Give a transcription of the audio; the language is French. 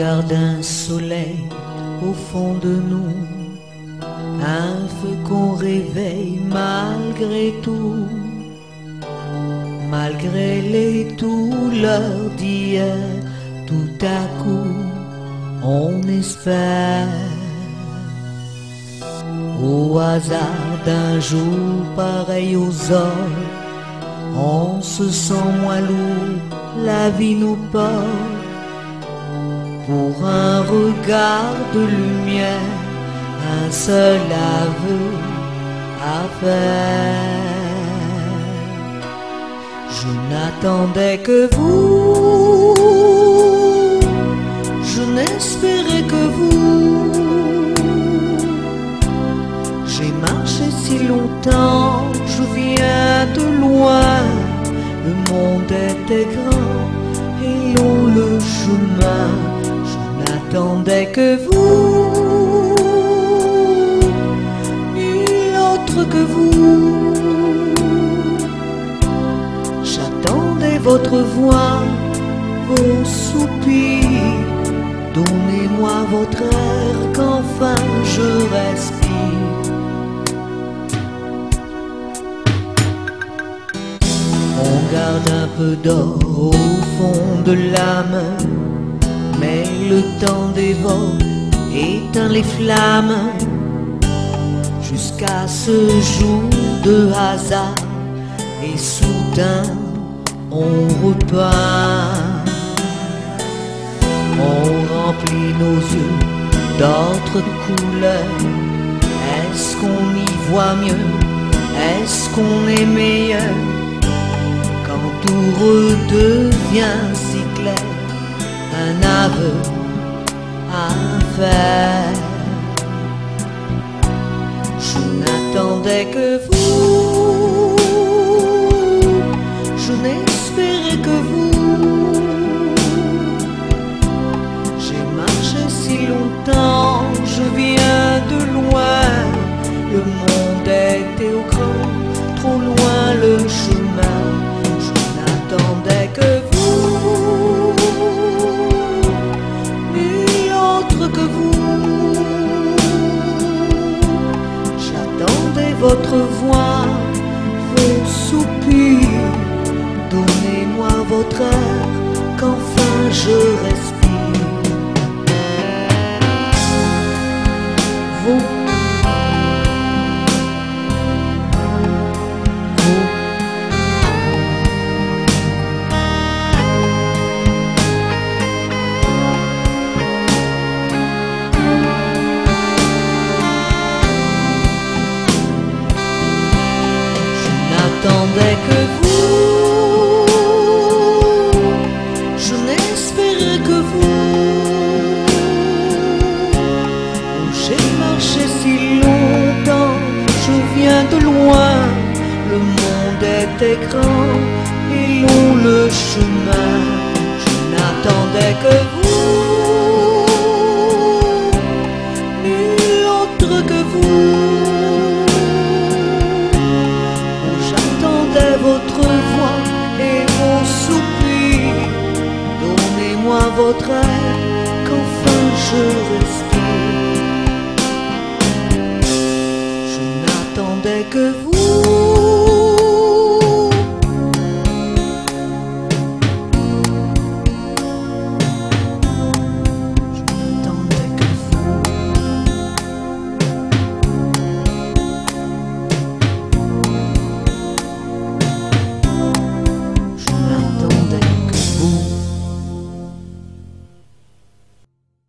garde un soleil au fond de nous, un feu qu'on réveille malgré tout, malgré les douleurs d'hier. Tout à coup, on espère. Au hasard d'un jour pareil aux autres, on se sent moins lourd, la vie nous porte. Pour un regard de lumière, un seul aveu à faire. Je n'attendais que vous, je n'espérais que vous. J'ai marché si longtemps, je viens de loin. Le monde était grand et long le chemin. Je n'attendais que vous, nul autre que vous. J'attendais votre voix, vos soupirs. Donnez-moi votre air qu'enfin je respire. On garde un peu d'or au fond de l'âme, mais le temps dévore, éteint les flammes. Jusqu'à ce jour de hasard, et soudain on repart. On remplit nos yeux d'autres couleurs. Est-ce qu'on y voit mieux? Est-ce qu'on est meilleur? Quand tout redevient si clair, un aveu à faire. Je n'attendais que vous, je n'espérais que vous. J'ai marché si longtemps, je viens de loin. Le monde était au grand, trop loin le chemin. Je n'attendais que vous, nul autre que vous. J'attendais votre voix, vos soupirs. Donnez-moi votre air, qu'enfin je respire. Vous, j'attendais que vous, je n'espérais que vous. J'ai marché si longtemps, je viens de loin. Le monde était grand et long le chemin. Je n'attendais que vous, nul autre que vous. Votre voix et vos soupirs. Donnez-moi votre air, qu'enfin je respire. Je n'attendais que vous.